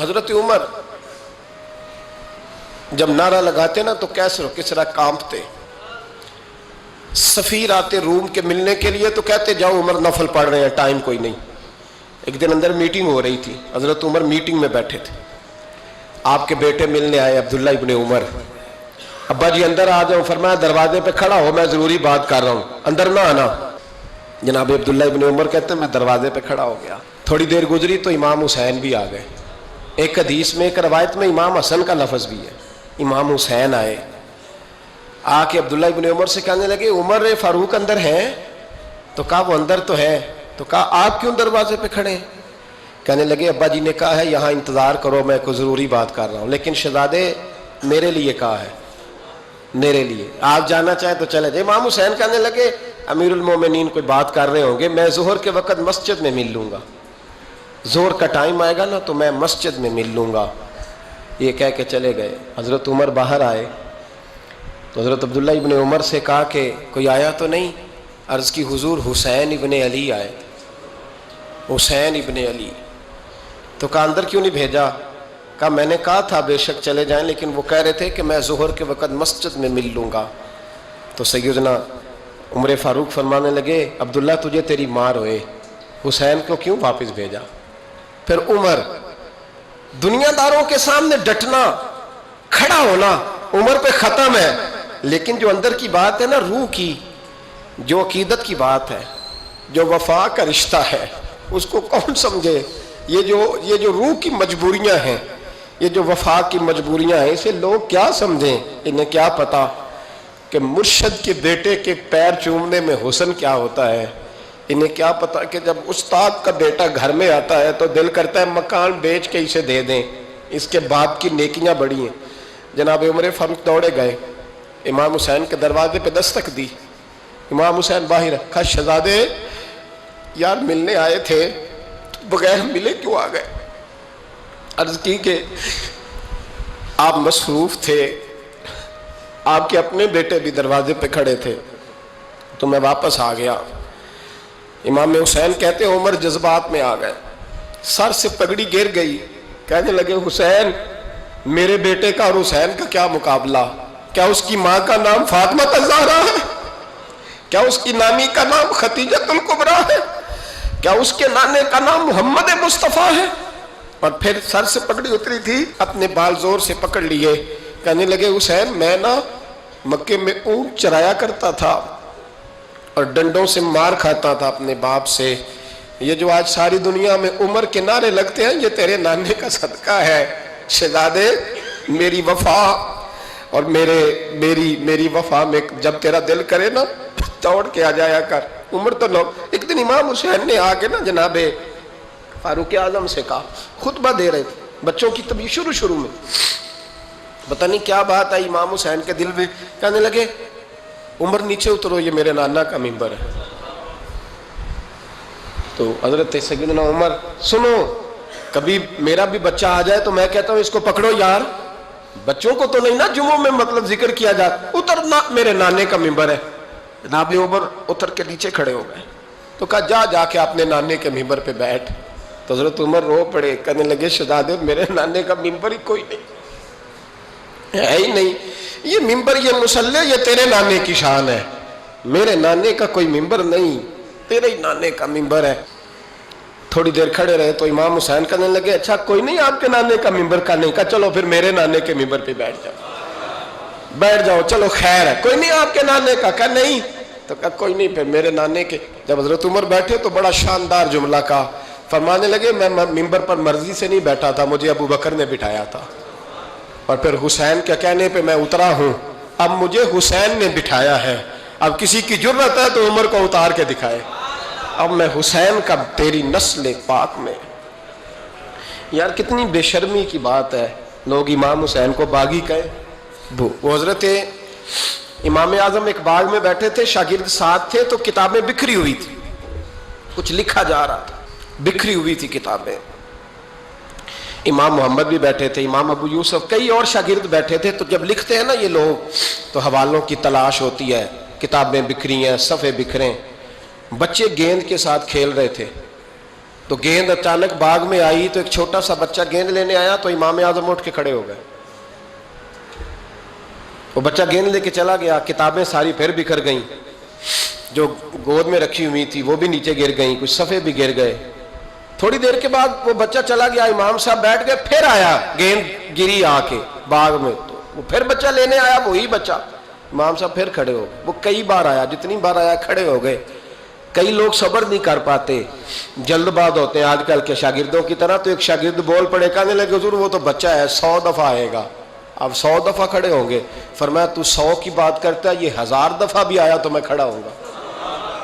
حضرت عمر جب نعرہ لگاتے نا تو کیسر و کسریٰ کانپتے. سفیر آتے روم کے ملنے کے لیے تو کہتے جاؤ عمر نفل پڑھ رہے ہیں، ٹائم کوئی نہیں. ایک دن اندر میٹنگ ہو رہی تھی، حضرت عمر میٹنگ میں بیٹھے تھے. آپ کے بیٹے ملنے آئے عبداللہ ابن عمر. ابا جی اندر آ جاؤ. فرمایا دروازے پہ کھڑا ہو، میں ضروری بات کر رہا ہوں، اندر نہ آنا. جناب عبداللہ ابن عمر کہتے ہیں میں دروازے پہ کھڑا ہو گیا. تھوڑی دیر گزری تو امام حسین بھی آ گئے. ایک حدیث میں، ایک روایت میں امام حسن کا لفظ بھی ہے. امام حسین آئے، آ کے عبداللہ ابن عمر سے کہنے لگے عمر فاروق اندر ہیں؟ تو کہا وہ اندر تو ہے. تو کہا آپ کیوں دروازے پہ کھڑے ہیں؟ کہنے لگے ابا جی نے کہا ہے یہاں انتظار کرو، میں کوئی ضروری بات کر رہا ہوں. لیکن شہزادے میرے لیے کہا ہے، میرے لیے آپ جانا چاہیں تو چلے جائیں. امام حسین کہنے لگے امیر المومنین کوئی بات کر رہے ہوں گے، میں ظہر کے وقت مسجد میں مل لوں گا، ظہر کا ٹائم آئے گا نا تو میں مسجد میں مل لوں گا. یہ کہہ کے چلے گئے. حضرت عمر باہر آئے تو حضرت عبداللہ ابن عمر سے کہا کہ کوئی آیا تو نہیں؟ عرض کی حضور حسین ابن علی آئے. حسین ابن علی. تو کہا اندر کیوں نہیں بھیجا؟ کہا میں نے کہا تھا بے شک چلے جائیں، لیکن وہ کہہ رہے تھے کہ میں ظہر کے وقت مسجد میں مل لوں گا. تو سیدنا عمر فاروق فرمانے لگے عبداللہ تجھے تیری مار ہوئے، حسین کو کیوں واپس بھیجا؟ پھر عمر دنیا داروں کے سامنے ڈٹنا، کھڑا ہونا عمر پہ ختم ہے، لیکن جو اندر کی بات ہے نا، روح کی، جو عقیدت کی بات ہے، جو وفا کا رشتہ ہے، اس کو کون سمجھے؟ یہ جو روح کی مجبوریاں ہیں، یہ جو وفا کی مجبوریاں ہیں، اسے لوگ کیا سمجھیں؟ انہیں کیا پتا کہ مرشد کے بیٹے کے پیر چومنے میں حسن کیا ہوتا ہے. انہیں کیا پتا کہ جب استاد کا بیٹا گھر میں آتا ہے تو دل کرتا ہے مکان بیچ کے اسے دے دیں، اس کے باپ کی نیکیاں بڑی ہیں. جناب عمر فاروق دوڑے گئے، امام حسین کے دروازے پہ دستک دی. امام حسین باہر رکھا. شہزادے یار ملنے آئے تھے، بغیر ملے کیوں آ گئے؟ عرض کی کہ آپ مصروف تھے، آپ کے اپنے بیٹے بھی دروازے پہ کھڑے تھے تو میں واپس آ گیا. امام حسین کہتے ہیں عمر جذبات میں آ گئے، سر سے پگڑی گر گئی. کہنے لگے حسین میرے بیٹے کا اور حسین کا کیا مقابلہ؟ کیا اس کی ماں کا نام فاطمہ الزہرا ہے؟ کیا اس کی نانی کا نام ختیجۃ الکبریٰ ہے؟ کیا اس کے نانے کا نام محمد مصطفیٰ ہے؟ اور پھر سر سے پگڑی اتری تھی، اپنے بال زور سے پکڑ لیے. کہنے لگے حسین میں نا مکے میں اونٹ چرایا کرتا تھا اور ڈنڈوں سے مار کھاتا تھا اپنے باپ سے. یہ جو آج ساری دنیا میں عمر کے نعرے لگتے ہیں، یہ تیرے نانے کا صدقہ ہے. شہزادے میری وفا اور میری وفا میں جب تیرا دل کرے نا دوڑ کے آ جایا کر. عمر تو لوگ ایک دن امام حسین نے آ کے نا جناب فاروق اعظم سے کہا، خطبہ دے رہے تھے بچوں کی طبیعت شروع میں، پتہ نہیں کیا بات آئی امام حسین کے دل میں. کہنے لگے عمر نیچے اترو، یہ میرے نانا کا ممبر ہے. تو حضرت سیدنا عمر سنو، کبھی میرا بھی بچہ آ جائے تو میں کہتا ہوں اس کو پکڑو یار، بچوں کو تو نہیں نا جمعوں میں مطلب ذکر کیا جاتا، اترنا میرے نانے کا ممبر ہے. جناب عمر اتر کے نیچے کھڑے ہو گئے. تو کہا جا کے اپنے نانے کے ممبر پہ بیٹھ. تو حضرت عمر رو پڑے. کہنے لگے شہزادے میرے نانے کا ممبر ہی کوئی نہیں ہے ہی نہیں، یہ ممبر یہ مصلی یہ تیرے نانے کی شان ہے، میرے نانے کا کوئی ممبر نہیں، تیرے ہی نانے کا ممبر ہے. تھوڑی دیر کھڑے رہے تو امام حسین کہنے لگے اچھا کوئی نہیں آپ کے نانے کا ممبر کا نہیں؟ کہا چلو پھر میرے نانے کے ممبر پہ بیٹھ جاؤ چلو خیر ہے. کوئی نہیں آپ کے نانے کا؟ کہا نہیں. تو کہا کوئی نہیں پھر میرے نانے کے. جب حضرت عمر بیٹھے تو بڑا شاندار جملہ کہا، فرمانے لگے میں ممبر پر مرضی سے نہیں بیٹھا تھا، مجھے ابو بکر نے بٹھایا تھا، اور پھر حسین کے کہنے پہ میں اترا ہوں، اب مجھے حسین نے بٹھایا ہے. اب کسی کی جرت ہے تو عمر کو اتار کے دکھائے، اب میں حسین کا تیری نسل پاک میں. یار کتنی بے شرمی کی بات ہے، لوگ امام حسین کو باغی کہیں. وہ حضرت امام اعظم ایک باغ میں بیٹھے تھے، شاگرد ساتھ تھے، تو کتابیں بکھری ہوئی تھی، کچھ لکھا جا رہا تھا، بکھری ہوئی تھی کتابیں. امام محمد بھی بیٹھے تھے، امام ابو یوسف، کئی اور شاگرد بیٹھے تھے. تو جب لکھتے ہیں نا یہ لوگ تو حوالوں کی تلاش ہوتی ہے، کتابیں بکھری ہیں، صفحے بکھرے. بچے گیند کے ساتھ کھیل رہے تھے تو گیند اچانک باغ میں آئی تو ایک چھوٹا سا بچہ گیند لینے آیا تو امام اعظم اٹھ کے کھڑے ہو گئے. وہ بچہ گیند لے کے چلا گیا, کتابیں ساری پھر بکھر گئیں, جو گود میں رکھی ہوئی تھی وہ بھی نیچے گر گئیں, کچھ صفحے بھی گر گئے. تھوڑی دیر کے بعد وہ بچہ چلا گیا, امام صاحب بیٹھ گئے, پھر آیا, گیند گری آ کے باغ میں, تو وہ پھر بچہ لینے آیا, وہی بچہ. امام صاحب پھر کھڑے ہو گئے. وہ کئی بار آیا, جتنی بار آیا کھڑے ہو گئے. کئی لوگ صبر نہیں کر پاتے, جلد باز ہوتے ہیں آج کل کے شاگردوں کی طرح. تو ایک شاگرد بول پڑے, کہنے لگے حضور وہ تو بچہ ہے 100 دفعہ آئے گا. اب 100 دفعہ کھڑے ہوں گے. فرمایا تو 100 کی بات کرتا ہے, یہ 1000 دفعہ بھی آیا تو میں کھڑا ہوں گا.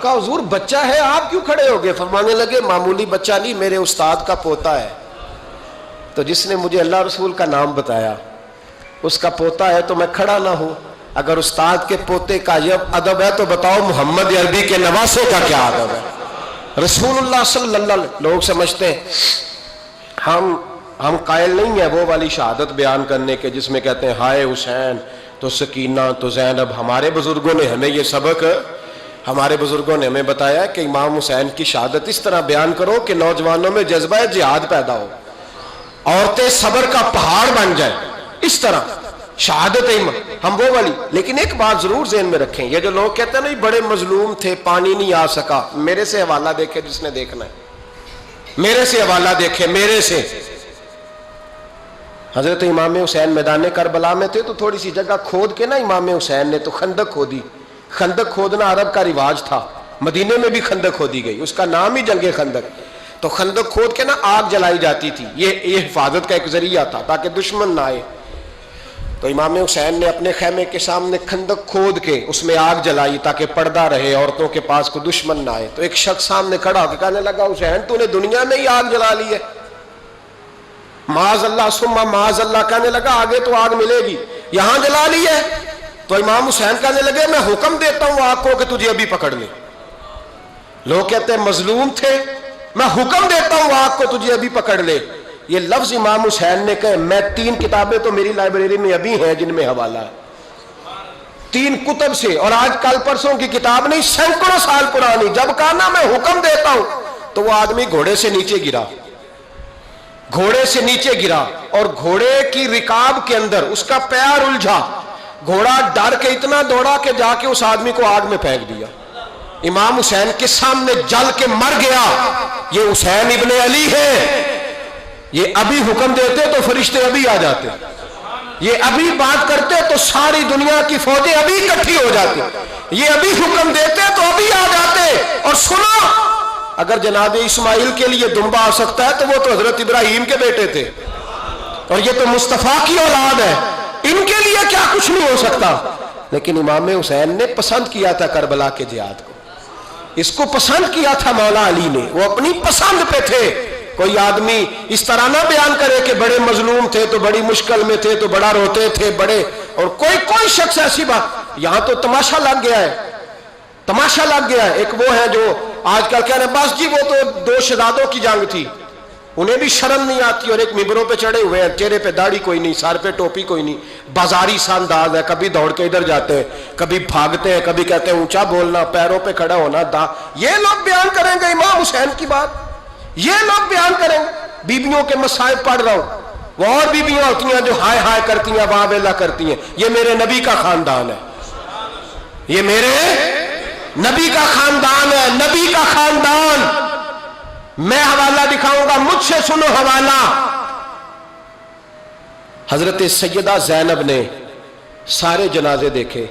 کہا حضور بچہ ہے آپ کیوں کھڑے ہو گئے؟ فرمانے لگے معمولی بچہ نہیں, میرے استاد کا پوتا ہے. تو جس نے مجھے اللہ رسول کا نام بتایا اس کا پوتا ہے تو میں کھڑا نہ ہوں. اگر استاد کے پوتے کا یہ ادب ہے تو بتاؤ محمد عربی کے نواسے کا کیا ادب ہے. رسول اللہ صلی اللہ علیہ وسلم. لوگ سمجھتے ہیں ہم قائل نہیں ہیں وہ والی شہادت بیان کرنے کے جس میں کہتے ہیں ہائے حسین تو سکینہ تو زینب. ہمارے بزرگوں نے ہمیں یہ سبق, ہمارے بزرگوں نے ہمیں بتایا کہ امام حسین کی شہادت اس طرح بیان کرو کہ نوجوانوں میں جذبہ جہاد پیدا ہو, عورتیں صبر کا پہاڑ بن جائیں. اس طرح شہادت ہم وہ والی. لیکن ایک بات ضرور ذہن میں رکھیں, یہ جو لوگ کہتے ہیں نا بڑے مظلوم تھے پانی نہیں آ سکا, میرے سے حوالہ دیکھے جس نے دیکھنا ہے, میرے سے حوالہ دیکھے. میرے سے حضرت امام حسین میدان کربلا میں تھے تو تھوڑی سی جگہ کھود کے نا امام حسین نے تو خندق کھودی. خندق کھودنا عرب کا رواج تھا, مدینے میں بھی خندق کھودی گئی, اس کا نام ہی جنگ خندق. تو خندق کھود کے نا آگ جلائی جاتی تھی, یہ حفاظت کا ایک ذریعہ تھا تاکہ دشمن نہ آئے. تو امام حسین نے اپنے خیمے کے سامنے خندق کھود کے اس میں آگ جلائی تاکہ پردہ رہے, عورتوں کے پاس کوئی دشمن نہ آئے. تو ایک شخص سامنے کھڑا ہو کے کہنے لگا حسین تو نے دنیا میں ہی آگ جلا لی ہے. معاذ اللہ ثم معاذ اللہ. کہنے لگا آگے تو آگ ملے گی, یہاں جلا لی ہے. تو امام حسین کہنے لگے میں حکم دیتا ہوں آگ کو کہ تجھے ابھی پکڑ لے. لوگ کہتے ہیں مظلوم تھے, میں حکم دیتا ہوں آگ کو تجھے ابھی پکڑ لے. یہ لفظ امام حسین نے کہے. میں 3 کتابیں تو میری لائبریری میں ابھی ہیں جن میں حوالہ ہے, 3 کتب سے, اور آج کل پرسوں کی کتاب نہیں, سینکڑوں سال پرانی. جب کہا نا میں حکم دیتا ہوں تو وہ آدمی گھوڑے سے نیچے گرا, گھوڑے سے نیچے گرا, اور گھوڑے کی رکاب کے اندر اس کا پیر الجھا. گھوڑا ڈر کے اتنا دوڑا کہ جا کے اس آدمی کو آگ میں پھینک دیا. امام حسین کے سامنے جل کے مر گیا. یہ حسین ابن علی ہے. یہ ابھی حکم دیتے تو فرشتے ابھی آ جاتے, یہ ابھی بات کرتے تو ساری دنیا کی فوجیں ابھی اکٹھی ہو جاتی, یہ ابھی حکم دیتے تو ابھی آ جاتے. اور سنو, اگر جناب اسماعیل کے لیے دمبا آ سکتا ہے تو وہ تو حضرت ابراہیم کے بیٹے تھے, اور یہ تو مصطفیٰ کی اولاد ہے, ان کے لیے کیا کچھ نہیں ہو سکتا. لیکن امام حسین نے پسند کیا تھا کربلا کے جہاد کو, اس کو پسند کیا تھا مولا علی نے, وہ اپنی پسند پہ تھے. کوئی آدمی اس طرح نہ بیان کرے کہ بڑے مظلوم تھے تو بڑی مشکل میں تھے تو بڑا روتے تھے بڑے, اور کوئی شخص ایسی بات. یہاں تو تماشا لگ گیا ہے, تماشا لگ گیا ہے. ایک وہ ہے جو آج کل کہہ رہے ہیں بس جی وہ تو 2 شہزادوں کی جنگ تھی, انہیں بھی شرم نہیں آتی, اور ایک ممبروں پہ چڑھے ہوئے ہیں, چہرے پہ داڑھی کوئی نہیں, سر پہ ٹوپی کوئی نہیں, بازاری سا انداز ہے, کبھی دوڑ کے ادھر جاتے ہیں, کبھی بھاگتے ہیں, کبھی کہتے ہیں اونچا بولنا, پیروں پہ کھڑا ہونا. یہ لوگ بیان کریں گے امام حسین کی بات, یہ لوگ بیان کریں. بیبیوں کے مصائب پڑھ رہا ہوں, وہ اور بیبیاں ہوتی ہیں جو ہائے ہائے کرتی ہیں, واہ بیلا کرتی ہیں. یہ میرے نبی کا خاندان ہے, یہ میرے نبی کا خاندان ہے, نبی کا خاندان. میں حوالہ دکھاؤں گا, مجھ سے سنو حوالہ. حضرت سیدہ زینب نے سارے جنازے دیکھے,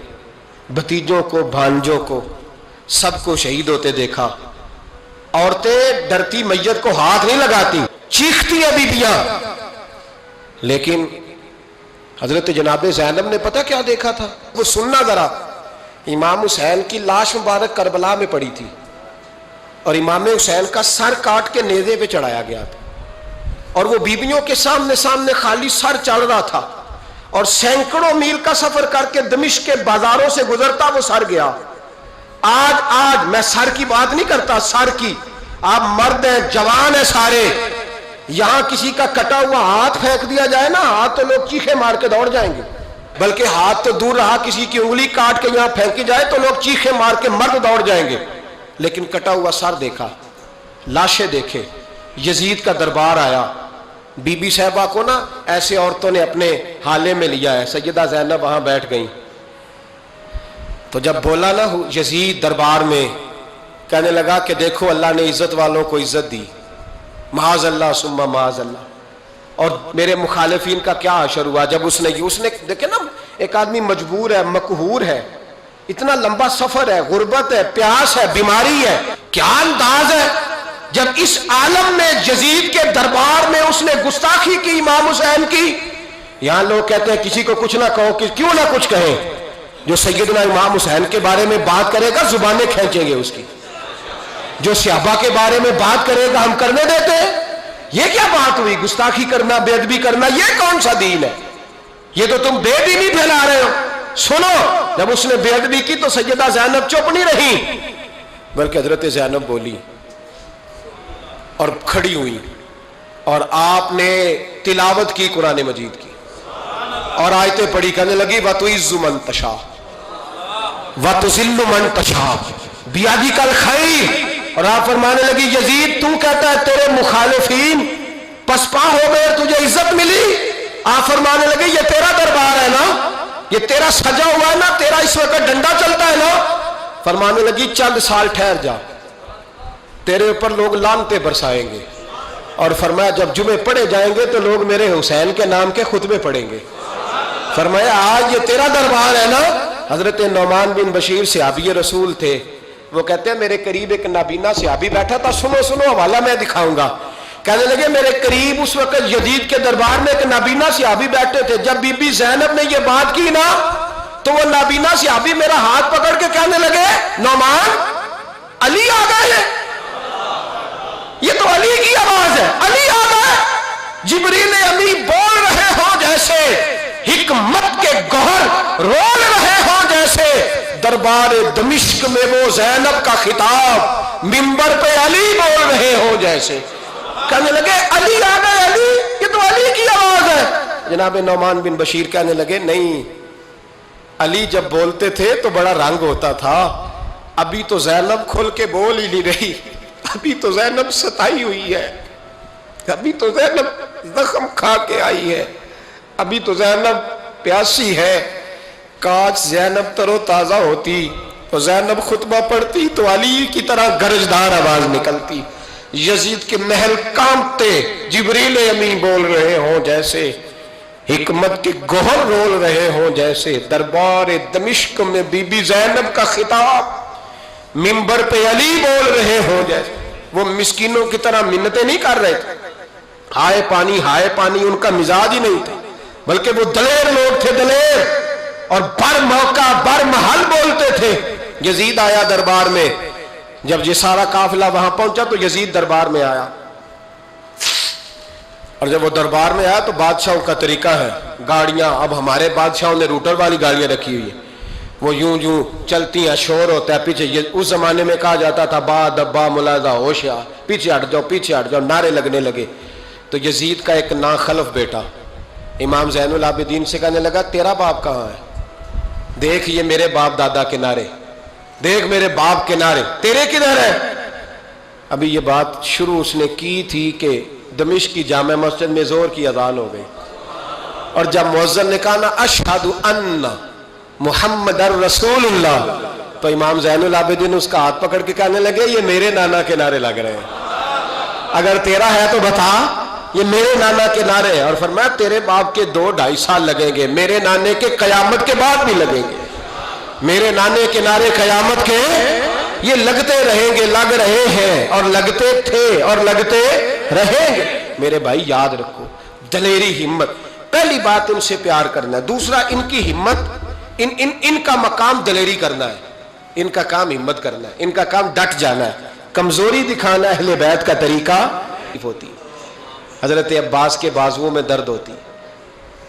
بھتیجوں کو, بھانجوں کو, سب کو شہید ہوتے دیکھا. عورتیں ڈرتی میت کو ہاتھ نہیں لگاتی, چیختی ہیں بیبیاں. لیکن حضرت جناب زینب نے پتہ کیا دیکھا تھا, وہ سننا ذرا. امام حسین کی لاش مبارک کربلا میں پڑی تھی, اور امام حسین کا سر کاٹ کے نیزے پہ چڑھایا گیا تھا, اور وہ بیبیوں کے سامنے خالی سر چڑھ رہا تھا, اور سینکڑوں میل کا سفر کر کے دمشق کے بازاروں سے گزرتا وہ سر گیا. آج میں سر کی بات نہیں کرتا, سر کی. آپ مرد ہیں, جوان ہیں سارے, یہاں کسی کا کٹا ہوا ہاتھ پھینک دیا جائے نا, ہاتھ تو لوگ چیخے مار کے دوڑ جائیں گے. بلکہ ہاتھ تو دور رہا, کسی کی انگلی کاٹ کے یہاں پھینکی جائے تو لوگ چیخے مار کے مرد دوڑ جائیں گے. لیکن کٹا ہوا سر دیکھا, لاشیں دیکھے, یزید کا دربار آیا، بی بی صاحبہ کو نا ایسے عورتوں نے اپنے حالے میں لیا ہے، سیدہ زینب وہاں بیٹھ گئیں، تو جب بولا نا یزید دربار میں، کہنے لگا کہ دیکھو اللہ نے عزت والوں کو عزت دی، معاذ اللہ ثم معاذ اللہ، اور میرے مخالفین کا کیا حشر ہوا جب اس نے دیکھیں نا، ایک آدمی مجبور ہے، مقہور ہے، اتنا لمبا سفر ہے، غربت ہے، پیاس ہے، بیماری ہے، کیا انداز ہے جب اس عالم میں یزید کے دربار میں اس نے گستاخی کی امام حسین کی۔ یہاں لوگ کہتے ہیں کسی کو کچھ نہ کہو، کیوں نہ کچھ کہیں، جو سیدنا امام حسین کے بارے میں بات کرے گا زبانیں کھینچیں گے اس کی، جو صحابہ کے بارے میں بات کرے گا ہم کرنے دیتے ہیں؟ یہ کیا بات ہوئی؟ گستاخی کرنا، بے ادبی کرنا، یہ کون سا دین ہے؟ یہ تو تم بے دینی پھیلا رہے ہو۔ سنو، جب اس نے بے ادبی کی تو سیدہ زینب چپ نہیں رہی، بلکہ حضرت زینب بولی اور کھڑی ہوئی، اور آپ نے تلاوت کی قرآن مجید کی اور آیتیں پڑھی، کہنے لگی وَتُعِزُّ مَن تَشَاءُ وَتُذِلُّ مَن تَشَاءُ بِیَدِکَ الْخَیْرُ، اور آپ فرمانے لگی یزید تو کہتا ہے تیرے مخالفین پسپا ہو گئے، تجھے عزت ملی؟ آپ فرمانے لگے یہ تیرا دربار ہے نا، یہ تیرا سجا ہوا ہے نا، تیرا اس وقت ڈنڈا چلتا ہے نا۔ فرمانے لگی چند سال ٹھہر جا، تیرے اوپر لوگ لعنتیں برسائیں گے، اور فرمایا جب جمعے پڑھے جائیں گے تو لوگ میرے حسین کے نام کے خطبے پڑھیں گے۔ فرمایا آج یہ تیرا دربار ہے نا۔ حضرت نعمان بن بشیر صحابی رسول تھے، وہ کہتے ہیں میرے قریب ایک نابینا صحابی بیٹھا تھا، سنو حوالہ میں دکھاؤں گا، کہنے لگے میرے قریب اس وقت یزید کے دربار میں ایک نابینا صحابی بیٹھے تھے، جب بی بی زینب نے یہ بات کی نا تو وہ نابینا صحابی میرا ہاتھ پکڑ کے کہنے لگے نعمان علی آ گئے ہیں، یہ تو علی کی آواز ہے، علی آ گئے، جبریل امی بول رہے ہوں جیسے، حکمت کے گوہر رول رہے ہوں جیسے، دربار دمشق میں وہ زینب کا خطاب منبر پہ علی بول رہے ہوں جیسے۔ کہنے لگے علی آ گئے، علی، یہ تو علی کی آواز ہے۔ جناب نعمان بن بشیر کہنے لگے نہیں، علی جب بولتے تھے تو بڑا رنگ ہوتا تھا، ابھی تو زینب کھل کے بول ہی نہیں رہی، ابھی تو زینب ستائی ہوئی ہے، ابھی تو زینب زخم کھا کے آئی ہے، ابھی تو زینب پیاسی ہے، کاش زینب تر و تازہ ہوتی تو زینب خطبہ پڑھتی تو علی کی طرح گرجدار آواز نکلتی، یزید کے محل کانپتے، جبریل امی بول رہے ہوں جیسے، حکمت کے گوہر رول رہے ہوں جیسے، دربار دمشق میں بی بی زینب کا خطاب منبر پہ علی بول رہے ہوں جیسے۔ وہ مسکینوں کی طرح منتیں نہیں کر رہے تھے، ہائے پانی ان کا مزاج ہی نہیں تھا، بلکہ وہ دلیر لوگ تھے، دلیر، اور بر موقع بر محل بولتے تھے۔ یزید آیا دربار میں، جب یہ سارا قافلہ وہاں پہنچا تو یزید دربار میں آیا، اور جب وہ دربار میں آیا تو بادشاہوں کا طریقہ ہے، گاڑیاں، اب ہمارے بادشاہوں نے روٹر والی گاڑیاں رکھی ہوئی ہیں، وہ یوں چلتی ہیں، شور ہوتا ہے پیچھے، اس زمانے میں کہا جاتا تھا با دبا ملاحظہ ہوشیار، پیچھے ہٹ جاؤ، نعرے لگنے لگے۔ تو یزید کا ایک ناخلف بیٹا امام زین العابدین سے کہنے لگا تیرا باپ کہاں ہے؟ دیکھ یہ میرے باپ دادا کے نعرے، دیکھ میرے باپ کے نعرے، تیرے کدھر ہے؟ ابھی یہ بات شروع اس نے کی تھی کہ دمشق کی جامع مسجد میں زور کی اذان ہو گئی، اور جب مؤذن نے کہا نا اشہد ان محمد رسول اللہ، تو امام زین العابدین اس کا ہاتھ پکڑ کے کہنے لگے یہ میرے نانا کے نعرے لگ رہے ہیں، اگر تیرا ہے تو بتا، یہ میرے نانا کے نعرے ہیں۔ اور فرمایا تیرے باپ کے 2-2.5 سال لگیں گے، میرے نانے کے قیامت کے بعد بھی لگیں گے، میرے نانے کے نعرے قیامت کے یہ لگتے رہیں گے، لگ رہے ہیں اور لگتے تھے اور لگتے رہیں گے۔ میرے بھائی یاد رکھو، دلیری، ہمت، پہلی بات ان سے پیار کرنا ہے، دوسرا ان کی ہمت، ان کا مقام دلیری کرنا ہے، ان کا کام ہمت کرنا ہے، ان کا کام ڈٹ جانا ہے، کمزوری دکھانا اہل بیت کا طریقہ ہوتی ہے۔ حضرت عباس کے بازوؤں میں درد ہوتی،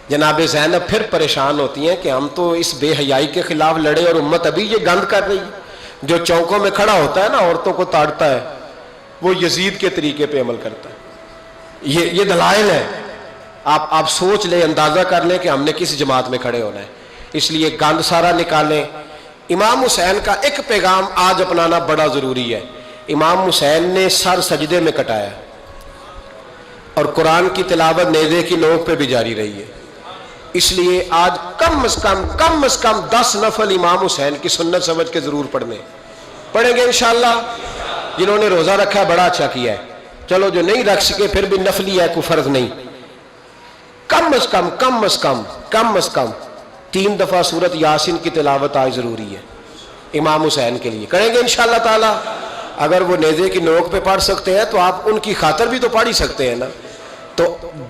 جناب زینب پھر پریشان ہوتی ہیں کہ ہم تو اس بے حیائی کے خلاف لڑے اور امت ابھی یہ گند کر رہی ہے۔ جو چوکوں میں کھڑا ہوتا ہے نا عورتوں کو تاڑتا ہے، وہ یزید کے طریقے پہ عمل کرتا ہے۔ یہ دلائل ہے، آپ سوچ لیں، اندازہ کر لیں کہ ہم نے کس جماعت میں کھڑے ہونا ہے، اس لیے گند سارا نکالیں۔ امام حسین کا ایک پیغام آج اپنانا بڑا ضروری ہے۔ امام حسین نے سر سجدے میں کٹایا، اور قرآن کی تلاوت نیزے کی نوک پہ بھی جاری رہی ہے. اس لیے آج کم از کم 10 نفل امام حسین کی سنت سمجھ کے ضرور پڑھیں گے انشاءاللہ. جنہوں نے روزہ رکھا ہے بڑا اچھا کیا ہے. چلو جو نہیں رکھ سکے پھر بھی نفلی ہے، کوئی فرض نہیں. کم از کم 3 دفعہ سورت یاسین کی تلاوت آج ضروری ہے امام حسین کے لیے. کریں گے انشاءاللہ تعالی. اگر وہ نیزے کی نوک پہ پڑھ سکتے ہیں تو آپ ان کی خاطر بھی تو پڑھ ہی سکتے ہیں نا. تو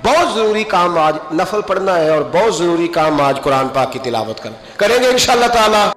بہت ضروری کام آج نفل پڑھنا ہے، اور بہت ضروری کام آج قرآن پاک کی تلاوت کرنا. کریں گے انشاءاللہ تعالی.